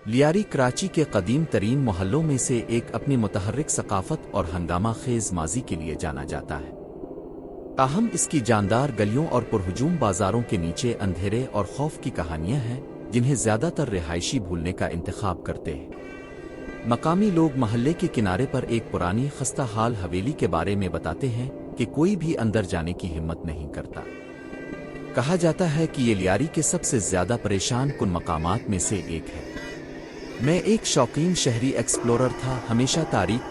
لیاری کراچی کے قدیم ترین محلوں میں سے ایک اپنی متحرک ثقافت اور ہنگامہ خیز ماضی کے لیے جانا جاتا ہے۔ تاہم اس کی جاندار گلیوں اور پرہجوم بازاروں کے نیچے اندھیرے اور خوف کی کہانیاں ہیں جنہیں زیادہ تر رہائشی بھولنے کا انتخاب کرتے ہیں۔ مقامی لوگ محلے کے کنارے پر ایک پرانی خستہ حال حویلی کے بارے میں بتاتے ہیں کہ کوئی بھی اندر جانے کی ہمت نہیں کرتا۔ کہا جاتا ہے کہ یہ لیاری کے سب سے زیادہ پریشان کن مقامات میں سے ایک ہے۔ میں ایک شوقین شہری ایکسپلورر تھا، ہمیشہ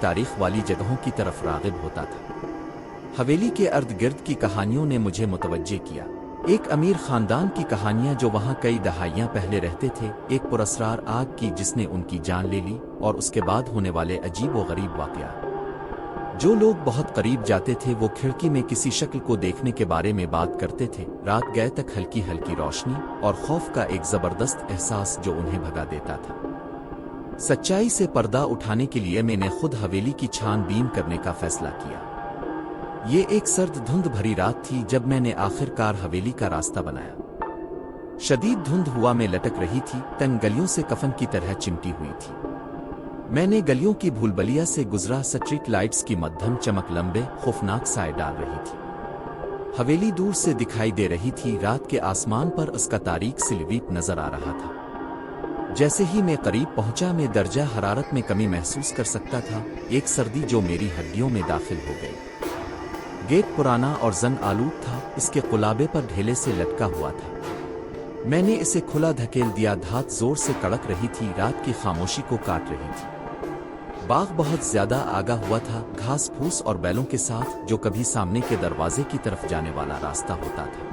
تاریخ والی جگہوں کی طرف راغب ہوتا تھا۔ حویلی کے ارد گرد کی کہانیوں نے مجھے متوجہ کیا۔ ایک امیر خاندان کی کہانیاں جو وہاں کئی دہائیاں پہلے رہتے تھے، ایک پراسرار آگ کی جس نے ان کی جان لے لی، اور اس کے بعد ہونے والے عجیب و غریب واقعات۔ جو لوگ بہت قریب جاتے تھے وہ کھڑکی میں کسی شکل کو دیکھنے کے بارے میں بات کرتے تھے، رات گئے تک ہلکی روشنی اور خوف کا ایک زبردست احساس جو انہیں بھگا دیتا تھا۔ سچائی سے پردہ اٹھانے کے لیے میں نے خود حویلی کی چھان بین کرنے کا فیصلہ کیا۔ یہ ایک سرد دھند بھری رات تھی جب میں نے آخر کار حویلی کا راستہ بنایا۔ شدید دھند ہوا میں لٹک رہی تھی، تنگ گلیوں سے کفن کی طرح چمٹی ہوئی تھی۔ میں نے گلیوں کی بھولبلیا سے گزرا، سٹریٹ لائٹس کی مدھم چمک لمبے خوفناک سائے ڈال رہی تھی۔ حویلی دور سے دکھائی دے رہی تھی، رات کے آسمان پر اس کا تاریک سلویپ نظر آ رہا تھا۔ جیسے ہی میں قریب پہنچا میں درجہ حرارت میں کمی محسوس کر سکتا تھا، ایک سردی جو میری ہڈیوں میں داخل ہو گئی۔ گیٹ پرانا اور زنگ آلود تھا، اس کے قلابے پر ڈھیلے سے لٹکا ہوا تھا۔ میں نے اسے کھلا دھکیل دیا، دھات زور سے کڑک رہی تھی، رات کی خاموشی کو کاٹ رہی تھی۔ باغ بہت زیادہ آگا ہوا تھا، گھاس پھوس اور بیلوں کے ساتھ، جو کبھی سامنے کے دروازے کی طرف جانے والا راستہ ہوتا تھا۔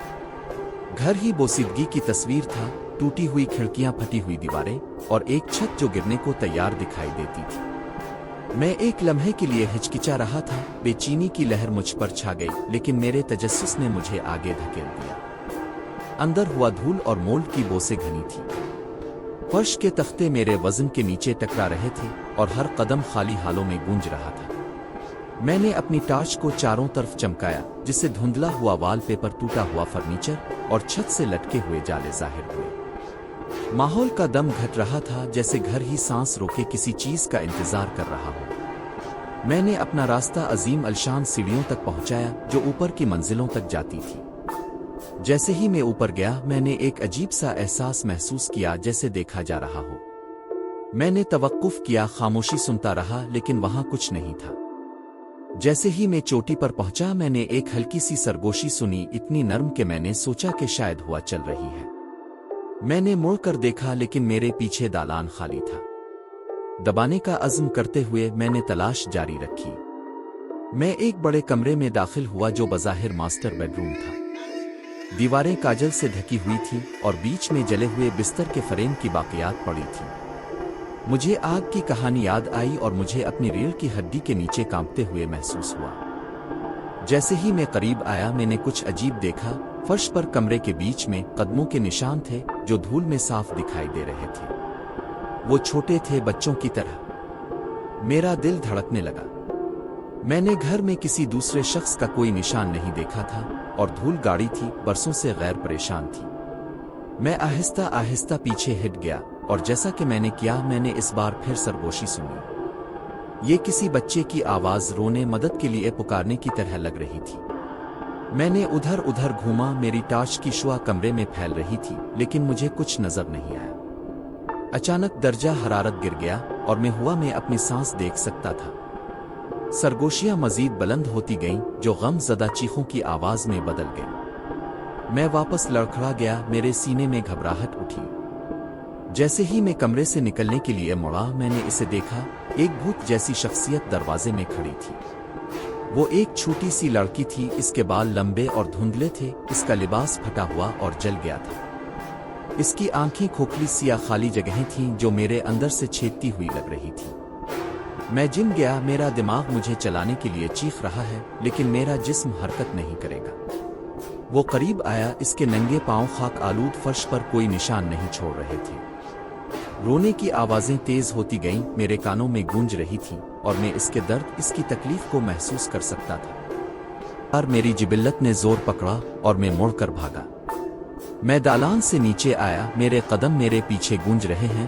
گھر ہی بوسیدگی کی تصویر تھا، ٹوٹی ہوئی کھڑکیاں، پھٹی ہوئی دیواریں اور ایک چھت جو گرنے کو تیار دکھائی دیتی تھی۔ میں ایک لمحے کے لیے ہچکچا رہا تھا، بے چینی کی لہر مجھ پر چھا گئی، لیکن میرے تجسس نے مجھے آگے دھکیل دیا۔ اندر ہوا دھول اور مولڈ کی بو سے گھنی تھی۔ فرش کے تختے میرے وزن کے نیچے ٹکرا رہے تھے اور ہر قدم خالی حالوں میں گونج رہا تھا۔ میں نے اپنی ٹارچ کو چاروں طرف چمکایا، جس سے دھندلا ہوا وال پیپر، ٹوٹا ہوا فرنیچر اور چھت سے لٹکے ہوئے جالے ظاہر ہوئے۔ ماحول کا دم گھٹ رہا تھا، جیسے گھر ہی سانس روکے کسی چیز کا انتظار کر رہا ہو۔ میں نے اپنا راستہ عظیم الشان سیڑھیوں تک پہنچایا جو اوپر کی منزلوں تک جاتی تھی۔ جیسے ہی میں اوپر گیا میں نے ایک عجیب سا احساس محسوس کیا، جیسے دیکھا جا رہا ہو۔ میں نے توقف کیا، خاموشی سنتا رہا، لیکن وہاں کچھ نہیں تھا۔ جیسے ہی میں چوٹی پر پہنچا میں نے ایک ہلکی سی سرگوشی سنی، اتنی نرم کہ میں نے سوچا کہ شاید ہوا چل رہی ہے۔ میں نے مڑ کر دیکھا، لیکن میرے پیچھے دالان خالی تھا۔ دبانے کا عزم کرتے ہوئے میں نے تلاش جاری رکھی۔ میں ایک بڑے کمرے میں داخل ہوا جو بظاہر ماسٹر بیڈ روم تھا۔ دیواریں کاجل سے ڈھکی ہوئی تھیں اور بیچ میں جلے ہوئے بستر کے فریم کی باقیات پڑی تھیں۔ مجھے آگ کی کہانی یاد آئی اور مجھے اپنی ریڑھ کی ہڈی کے نیچے کانپتے ہوئے محسوس ہوا۔ جیسے ہی میں قریب آیا میں نے کچھ عجیب دیکھا۔ فرش پر کمرے کے بیچ میں قدموں کے نشان تھے جو دھول میں صاف دکھائی دے رہے تھے۔ وہ چھوٹے تھے، بچوں کی طرح۔ میرا دل دھڑکنے لگا۔ میں نے گھر میں کسی دوسرے شخص کا کوئی نشان نہیں دیکھا تھا، اور دھول گاڑی تھی، برسوں سے غیر پریشان تھی۔ میں آہستہ آہستہ پیچھے ہٹ گیا، اور جیسا کہ میں نے کیا میں نے اس بار پھر سرگوشی سنی۔ یہ کسی بچے کی آواز رونے مدد کے لیے پکارنے کی طرح لگ رہی تھی۔ میں نے ادھر ادھر گھوما، میری ٹارچ کی شعاع کمرے میں پھیل رہی تھی، لیکن مجھے کچھ نظر نہیں آیا۔ اچانک درجہ حرارت گر گیا اور میں اپنی سانس دیکھ سکتا تھا۔ سرگوشیاں مزید بلند ہوتی گئیں جو غم زدہ چیخوں کی آواز میں بدل گئیں۔ میں واپس لڑکھڑا گیا، میرے سینے میں گھبراہٹ اٹھی۔ جیسے ہی میں کمرے سے نکلنے کے لیے مڑا میں نے اسے دیکھا، ایک بھوت جیسی شخصیت دروازے میں کھڑی تھی۔ وہ ایک چھوٹی سی لڑکی تھی، اس کے بال لمبے اور دھندلے تھے، اس کا لباس پھٹا ہوا اور جل گیا تھا۔ اس کی آنکھیں کھوکھلی سیاہ خالی جگہیں تھیں جو میرے اندر سے چھیدتی ہوئی لگ رہی تھی۔ میں جم گیا، میرا دماغ مجھے چلانے کے لیے چیخ رہا ہے، لیکن میرا جسم حرکت نہیں کرے گا۔ وہ قریب آیا، اس کے ننگے پاؤں خاک آلود فرش پر کوئی نشان نہیں چھوڑ رہے تھے۔ رونے کی آوازیں تیز ہوتی گئیں، میرے کانوں میں گونج رہی تھیں، اور میں اس کے درد، اس کی تکلیف کو محسوس کر سکتا تھا۔ اور میری جبلت نے زور پکڑا اور میں مڑ کر بھاگا۔ میں دالان سے نیچے آیا، میرے قدم میرے پیچھے گونج رہے ہیں،